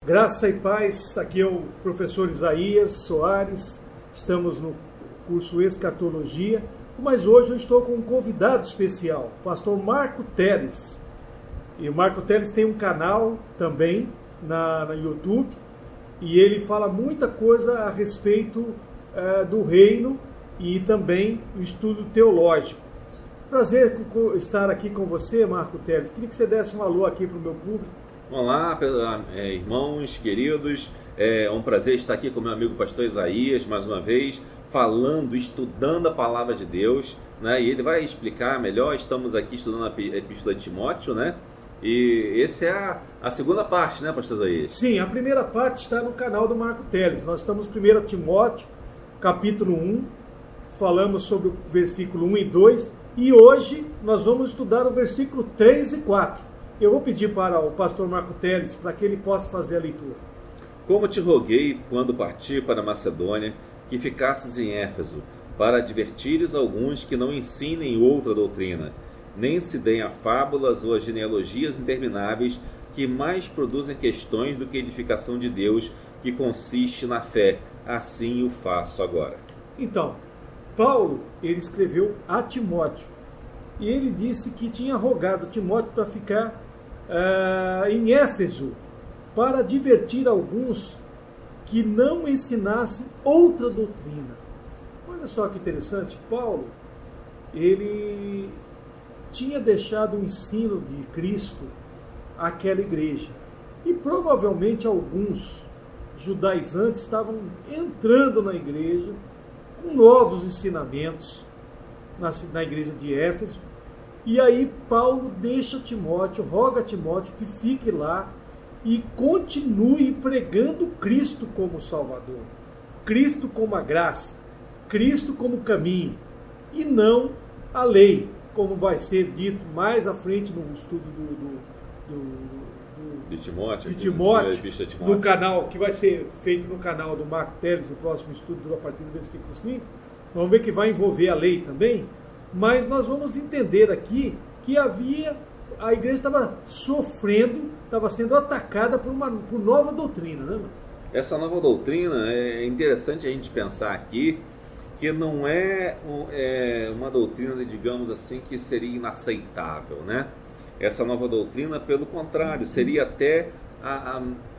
Graça e paz, aqui é o professor Isaías Soares, estamos no curso Escatologia, mas hoje eu estou com um convidado especial, o pastor Marco Teles. E o Marco Teles tem um canal também na YouTube e ele fala muita coisa a respeito do reino e também o estudo teológico. Prazer estar aqui com você, Marco Teles. Queria que você desse um alô aqui para o meu público. Olá, irmãos queridos, é um prazer estar aqui com meu amigo pastor Isaías, mais uma vez, falando, estudando a palavra de Deus, né? E ele vai explicar melhor. Estamos aqui estudando a Epístola de Timóteo, né? E essa é a segunda parte, né, pastor Isaías? Sim, a primeira parte está no canal do Marco Teles. Nós estamos em 1 Timóteo, capítulo 1, falamos sobre o versículo 1 e 2, e hoje nós vamos estudar o versículo 3 e 4. Eu vou pedir para o pastor Marco Teles para que ele possa fazer a leitura. Como te roguei, quando parti para a Macedônia, que ficasses em Éfeso, para advertires alguns que não ensinem outra doutrina, nem se deem a fábulas ou a genealogias intermináveis, que mais produzem questões do que edificação de Deus, que consiste na fé. Assim o faço agora. Então, Paulo, ele escreveu a Timóteo, e ele disse que tinha rogado Timóteo para ficar em Éfeso, para advertir alguns que não ensinassem outra doutrina. Olha só que interessante, Paulo, ele tinha deixado o ensino de Cristo àquela igreja, e provavelmente alguns judaizantes estavam entrando na igreja com novos ensinamentos na igreja de Éfeso. E aí Paulo deixa Timóteo, roga a Timóteo que fique lá e continue pregando Cristo como Salvador, Cristo como a graça, Cristo como caminho, e não a lei, como vai ser dito mais à frente no estudo de Timóteo, no canal, que vai ser feito no canal do Marco Teles, no próximo estudo, a partir do versículo 5. Vamos ver que vai envolver a lei também. Mas nós vamos entender aqui que a igreja estava sofrendo, estava sendo atacada por nova doutrina, né? Essa nova doutrina, é interessante a gente pensar aqui que não é uma doutrina, digamos assim, que seria inaceitável, né? Essa nova doutrina, pelo contrário, seria até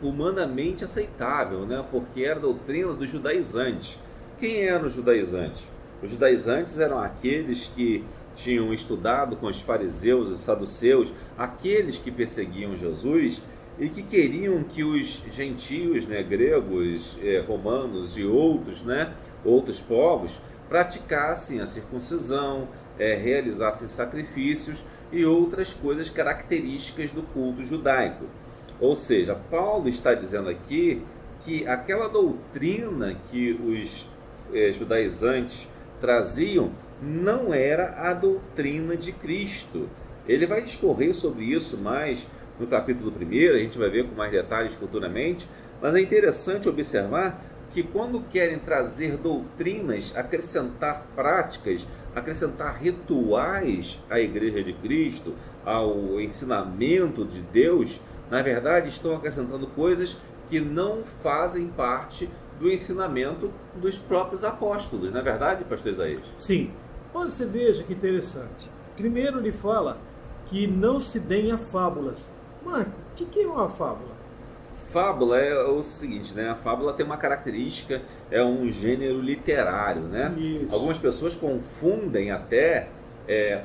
humanamente aceitável, né? Porque era a doutrina dos judaizantes. Quem eram os judaizantes? Os judaizantes eram aqueles que tinham estudado com os fariseus e saduceus, aqueles que perseguiam Jesus e que queriam que os gentios, né, gregos, romanos e outros povos praticassem a circuncisão, realizassem sacrifícios e outras coisas características do culto judaico. Ou seja, Paulo está dizendo aqui que aquela doutrina que os judaizantes traziam não era a doutrina de Cristo. Ele vai discorrer sobre isso mais no capítulo 1, a gente vai ver com mais detalhes futuramente, mas é interessante observar que quando querem trazer doutrinas, acrescentar práticas, acrescentar rituais à Igreja de Cristo, ao ensinamento de Deus, na verdade estão acrescentando coisas que não fazem parte do ensinamento dos próprios apóstolos, não é verdade, pastor Isaías? Sim. Olha, você veja que interessante. Primeiro ele fala que não se deem a fábulas. Marco, o que é uma fábula? Fábula é o seguinte, né? A fábula tem uma característica, é um gênero literário, né? Isso. Algumas pessoas confundem até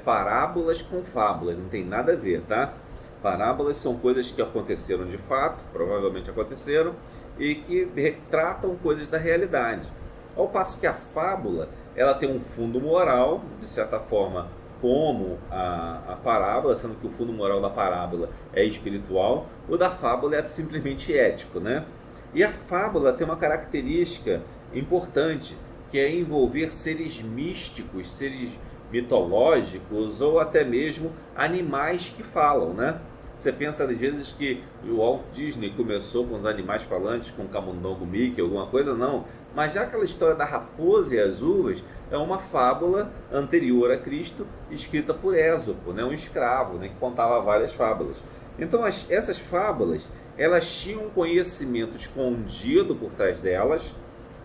parábolas com fábulas, não tem nada a ver, tá? Parábolas são coisas que aconteceram de fato, provavelmente aconteceram, e que retratam coisas da realidade. Ao passo que a fábula, ela tem um fundo moral, de certa forma, como a parábola, sendo que o fundo moral da parábola é espiritual, o da fábula é simplesmente ético, né? E a fábula tem uma característica importante, que é envolver seres místicos, seres mitológicos ou até mesmo animais que falam, né? Você pensa às vezes que o Walt Disney começou com os animais falantes, com o camundongo Mickey, alguma coisa, não. Mas já aquela história da raposa e as uvas é uma fábula anterior a Cristo, escrita por Ésopo, né, um escravo, né, que contava várias fábulas. Então essas fábulas, elas tinham um conhecimento escondido por trás delas,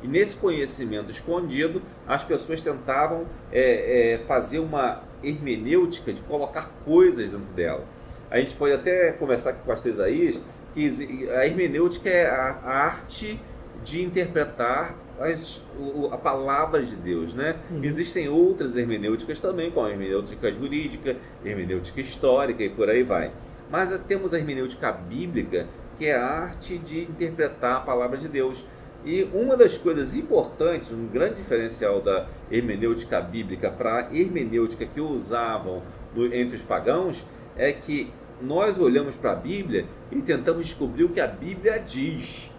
e nesse conhecimento escondido as pessoas tentavam fazer uma hermenêutica de colocar coisas dentro dela. A gente pode até conversar com o pastor Isaías que a hermenêutica é a arte de interpretar a palavra de Deus, né? Existem outras hermenêuticas também, como a hermenêutica jurídica, hermenêutica histórica e por aí vai. Mas temos a hermenêutica bíblica, que é a arte de interpretar a palavra de Deus. E uma das coisas importantes, um grande diferencial da hermenêutica bíblica para a hermenêutica que usavam entre os pagãos, é que nós olhamos para a Bíblia e tentamos descobrir o que a Bíblia diz.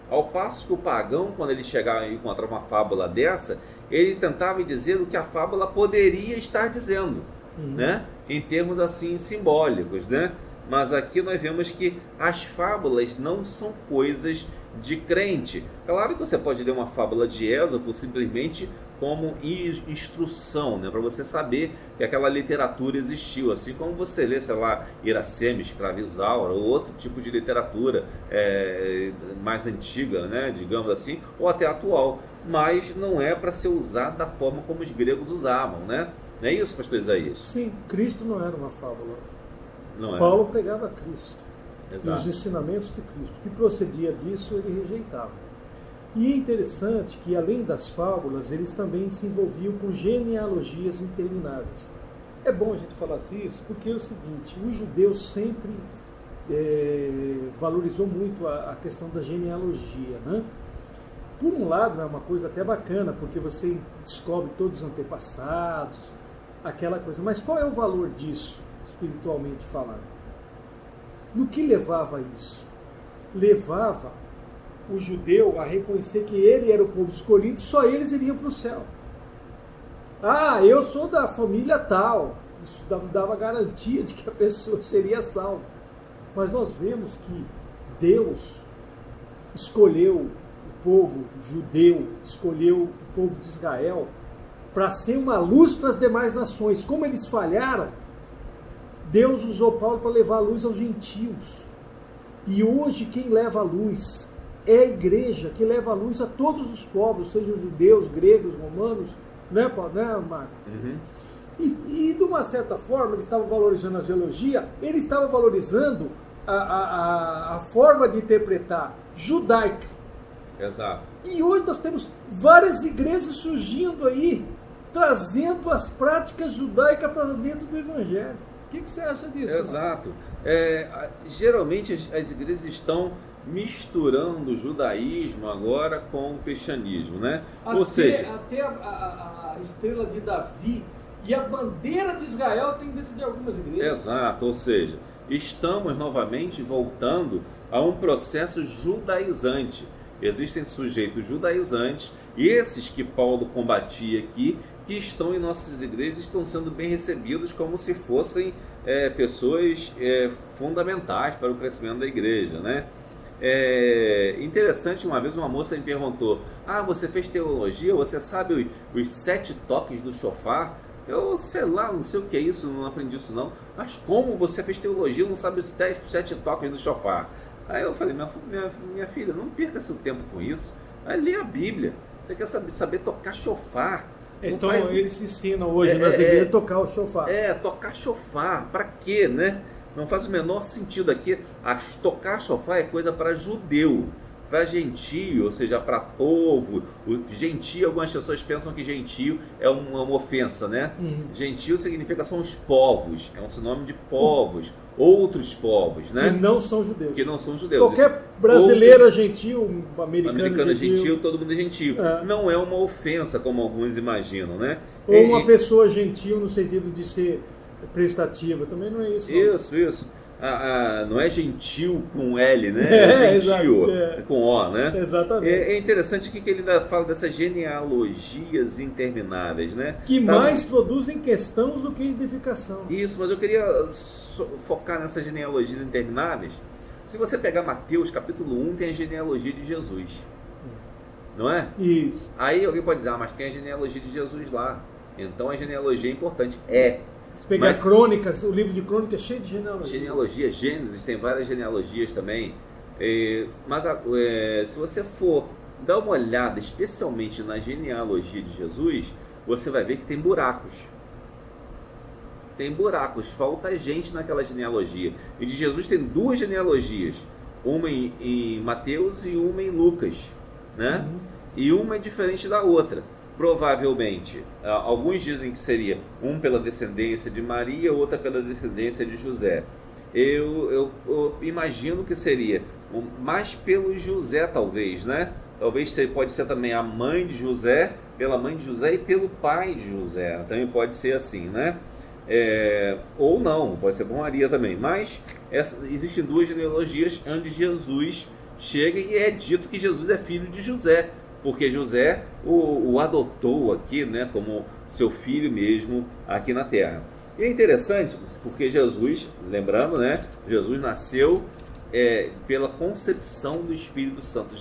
Ao passo que o pagão, quando ele chegava e encontrava uma fábula dessa, ele tentava dizer o que a fábula poderia estar dizendo, né? Em termos assim simbólicos, né? Mas aqui nós vemos que as fábulas não são coisas de crente. Claro que você pode ler uma fábula de Ésopo simplesmente como instrução, né? Para você saber que aquela literatura existiu, assim como você lê, sei lá, Iracema, Escravizaura, ou outro tipo de literatura mais antiga, né? Digamos assim, ou até atual, mas não é para ser usado da forma como os gregos usavam, né? Não é isso, pastor Isaías? Sim, Cristo não era uma fábula. Não é. Paulo pregava Cristo. Exato. E os ensinamentos de Cristo. O que procedia disso, ele rejeitava. E é interessante que, além das fábulas, eles também se envolviam com genealogias intermináveis. É bom a gente falar isso, porque é o seguinte, o judeu sempre valorizou muito a questão da genealogia, né? Por um lado, é uma coisa até bacana, porque você descobre todos os antepassados, aquela coisa. Mas qual é o valor disso, espiritualmente falando? No que levava isso? Levava o judeu a reconhecer que ele era o povo escolhido, só eles iriam para o céu. Ah, eu sou da família tal. Isso dava garantia de que a pessoa seria salva. Mas nós vemos que Deus escolheu o povo judeu, escolheu o povo de Israel para ser uma luz para as demais nações. Como eles falharam, Deus usou Paulo para levar a luz aos gentios. E hoje quem leva a luz é a igreja, que leva a luz a todos os povos, sejam judeus, gregos, romanos, né, Marco? E de uma certa forma, eles estavam valorizando a genealogia, eles estavam valorizando a forma de interpretar judaica. Exato. E hoje nós temos várias igrejas surgindo aí, trazendo as práticas judaicas para dentro do evangelho. O que você acha disso? Exato. Geralmente as igrejas estão misturando o judaísmo agora com o cristianismo, né? Ou seja, até a estrela de Davi e a bandeira de Israel tem dentro de algumas igrejas. Exato, ou seja, estamos novamente voltando a um processo judaizante. Existem sujeitos judaizantes, e esses que Paulo combatia aqui, que estão em nossas igrejas, estão sendo bem recebidos como se fossem pessoas fundamentais para o crescimento da igreja, né? Interessante, uma vez uma moça me perguntou: você fez teologia? Você sabe os 7 toques do shofar? Eu sei lá, não sei o que é isso, não aprendi isso não. Mas como você fez teologia, não sabe os 7 toques do shofar? Aí eu falei: minha filha, não perca seu tempo com isso. Vai ler a Bíblia. Você quer saber tocar shofar? Então eles ensinam hoje nas igrejas a tocar o shofar. Tocar shofar. Para quê, né? Não faz o menor sentido aqui. Tocar shofar é coisa para judeu, para gentio, ou seja, para povo. O gentio, algumas pessoas pensam que gentio é uma ofensa, né? Gentio significa são os povos, é um sinônimo de povos, outros povos, né? Que não são judeus. Que não são judeus. Qualquer brasileiro é gentil, americano é gentil, todo mundo é gentil. Não é uma ofensa, como alguns imaginam, né? Ou uma pessoa gentil no sentido de ser prestativa, também não é isso. Não. Isso. Não é gentil com L, né? Gentil com O, né? Exatamente. É interessante que ele ainda fala dessas genealogias intermináveis, né? Que mais produzem questões do que edificação. Isso, mas eu queria focar nessas genealogias intermináveis. Se você pegar Mateus capítulo 1, tem a genealogia de Jesus. Não é? Isso. Aí alguém pode dizer: mas tem a genealogia de Jesus lá. Então a genealogia é importante. Se pegar Crônicas, o livro de Crônicas é cheio de genealogia. Gênesis, tem várias genealogias também. Mas se você for dar uma olhada, especialmente na genealogia de Jesus, você vai ver que tem buracos. Tem buracos, falta gente naquela genealogia. E de Jesus tem duas genealogias, uma em Mateus e uma em Lucas, né? E uma é diferente da outra. Provavelmente, alguns dizem que seria um pela descendência de Maria, outra pela descendência de José. Eu imagino que seria mais pelo José, talvez, né? Talvez pode ser também a mãe de José, pela mãe de José e pelo pai de José. Também pode ser assim, né? Ou não, pode ser por Maria também. Mas existem duas genealogias onde Jesus chega e é dito que Jesus é filho de José, porque José o adotou aqui, né, como seu filho mesmo aqui na terra. E é interessante porque Jesus, lembrando, né, Jesus nasceu pela concepção do Espírito Santo,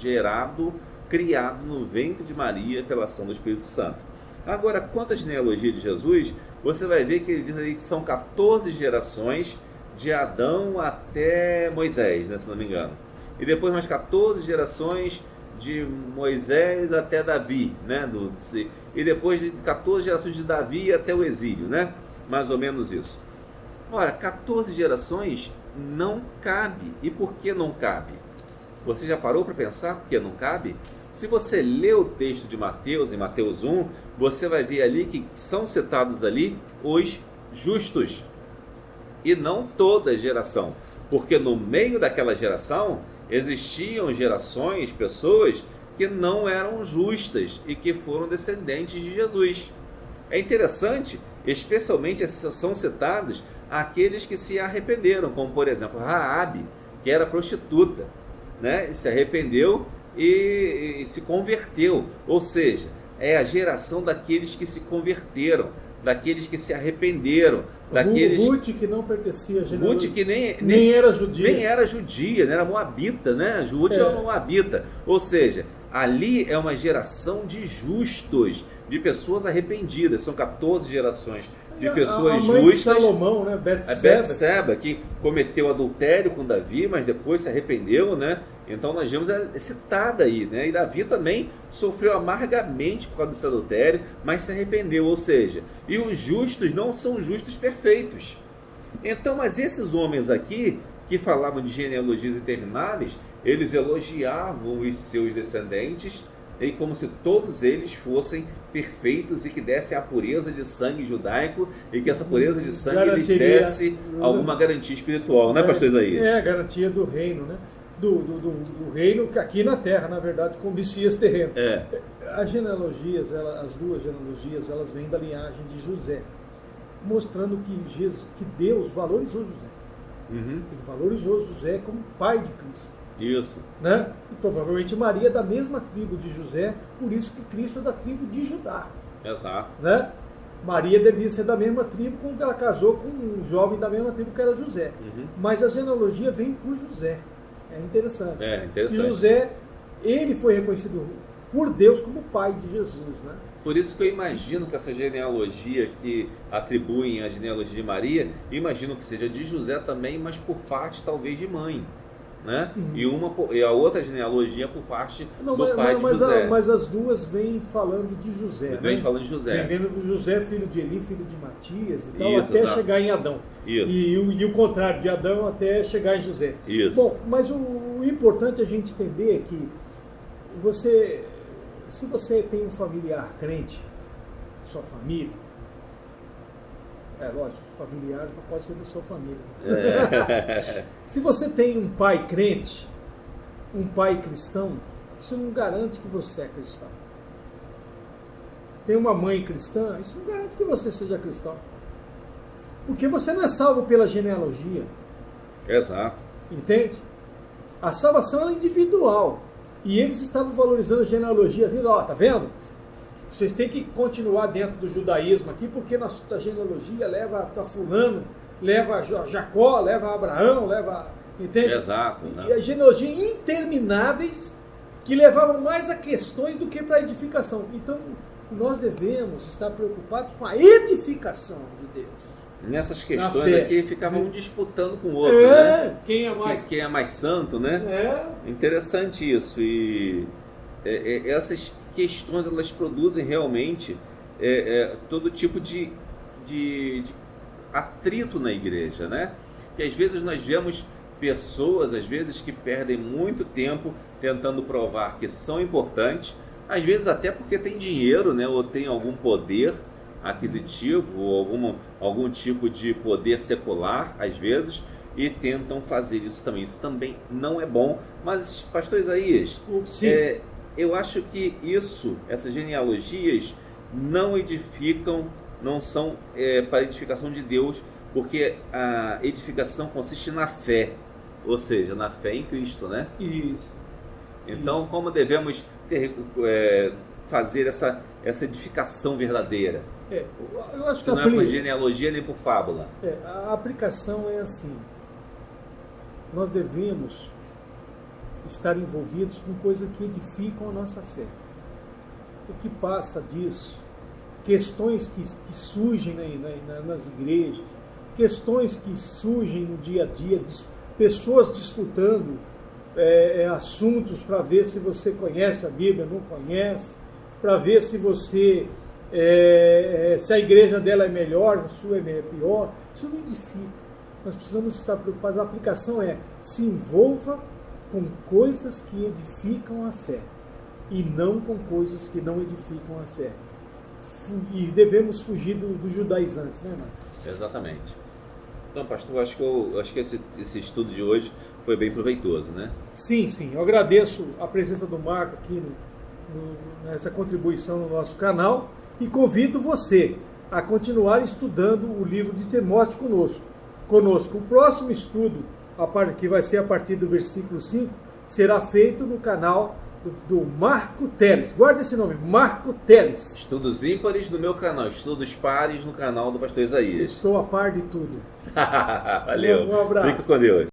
criado no ventre de Maria pela ação do Espírito Santo. Agora, quanto à genealogia de Jesus, você vai ver que ele diz aí que são 14 gerações de Adão até Moisés, né, se não me engano. E depois mais 14 gerações de Moisés até Davi, né? E depois de 14 gerações de Davi até o exílio, né? Mais ou menos isso. Ora, 14 gerações não cabe. E por que não cabe? Você já parou para pensar por que não cabe? Se você lê o texto de Mateus, em Mateus 1, você vai ver ali que são citados ali os justos. E não toda geração. Porque no meio daquela geração existiam gerações, pessoas que não eram justas e que foram descendentes de Jesus. É interessante, especialmente são citados aqueles que se arrependeram, como por exemplo Raabe, que era prostituta, né? Se arrependeu e se converteu, ou seja, é a geração daqueles que se converteram, daqueles que se arrependeram, daqueles... Ruth, que não pertencia a genealogia. Ruth, que nem era judia. Nem era judia, né? Era moabita, né? Ruth era moabita. Ou seja, ali é uma geração de justos, de pessoas arrependidas. São 14 gerações de pessoas a mãe justas. De Salomão, né? Betseba, que cometeu adultério com Davi, mas depois se arrependeu, né? Então nós vemos citada aí, né? E Davi também sofreu amargamente por causa desse adultério, mas se arrependeu, ou seja, e os justos não são justos perfeitos. Então, mas esses homens aqui, que falavam de genealogias intermináveis, eles elogiavam os seus descendentes, e como se todos eles fossem perfeitos e que dessem a pureza de sangue judaico, e que essa pureza de sangue lhes desse alguma garantia espiritual, né, pastor Isaías? A garantia do reino, né? Do reino aqui na terra, na verdade, com Messias terreno. As genealogias, as duas genealogias, elas vêm da linhagem de José, mostrando que Deus valorizou José. Ele valorizou José como pai de Cristo. Isso. Né? E provavelmente Maria é da mesma tribo de José, por isso que Cristo é da tribo de Judá. Exato. Né? Maria devia ser da mesma tribo quando ela casou com um jovem da mesma tribo que era José. Mas a genealogia vem por José. É interessante. E José, ele foi reconhecido por Deus como pai de Jesus, né? Por isso que eu imagino que essa genealogia que atribuem a genealogia de Maria, imagino que seja de José também, mas por parte talvez de mãe, né? E a outra genealogia por parte do pai de José. Mas as duas vêm falando de José. Vem falando de José. Vem vendo José, filho de Eli, filho de Matias e tal, Isso, até exato. chegar em Adão. Isso. E o contrário de Adão até chegar em José. Isso. Bom, mas o importante a gente entender é que se você tem um familiar crente, sua família, lógico, familiar pode ser da sua família. Se você tem um pai crente, um pai cristão, isso não garante que você é cristão. Tem uma mãe cristã, isso não garante que você seja cristão. Porque você não é salvo pela genealogia. Exato. Entende? A salvação é individual. E eles estavam valorizando a genealogia, dizendo, tá vendo? Vocês têm que continuar dentro do judaísmo aqui, porque nossa genealogia leva a fulano, leva a Jacó, leva a Abraão, leva... Entende? Exato. E a genealogia intermináveis que levavam mais a questões do que para a edificação. Então, nós devemos estar preocupados com a edificação de Deus. nessas questões aqui ficava um disputando com o outro, né? Quem é mais santo, né? Interessante isso. E essas questões, elas produzem realmente todo tipo de atrito na igreja, né? Que às vezes nós vemos pessoas, às vezes, que perdem muito tempo tentando provar que são importantes, às vezes até porque tem dinheiro, né? Ou tem algum poder aquisitivo, ou algum tipo de poder secular, às vezes, e tentam fazer isso também. Isso também não é bom. Mas, pastor Isaías, eu acho que essas genealogias não edificam, não são para edificação de Deus, porque a edificação consiste na fé, ou seja, na fé em Cristo, né? Isso. Então, isso. Como devemos fazer essa edificação verdadeira? Eu acho que não é por genealogia nem por fábula. A aplicação é assim: nós devemos estar envolvidos com coisas que edificam a nossa fé. O que passa disso, questões que surgem nas igrejas, questões que surgem no dia a dia, pessoas disputando assuntos para ver se você conhece a Bíblia, não conhece, para ver se você se a igreja dela é melhor, se a sua é pior. Isso não edifica. Nós precisamos estar preocupados. A aplicação se envolva com coisas que edificam a fé e não com coisas que não edificam a fé. E devemos fugir dos judaizantes, né, Marco? Exatamente. Então, pastor, acho que esse estudo de hoje foi bem proveitoso, né? Sim. Eu agradeço a presença do Marco aqui nessa contribuição no nosso canal e convido você a continuar estudando o livro de Timóteo conosco. O próximo estudo, que vai ser a partir do versículo 5, será feito no canal do Marco Teles. Guarda esse nome, Marco Teles. Estudos ímpares no meu canal, estudos pares no canal do pastor Isaías. Estou a par de tudo. Valeu. Um abraço. Fique com Deus.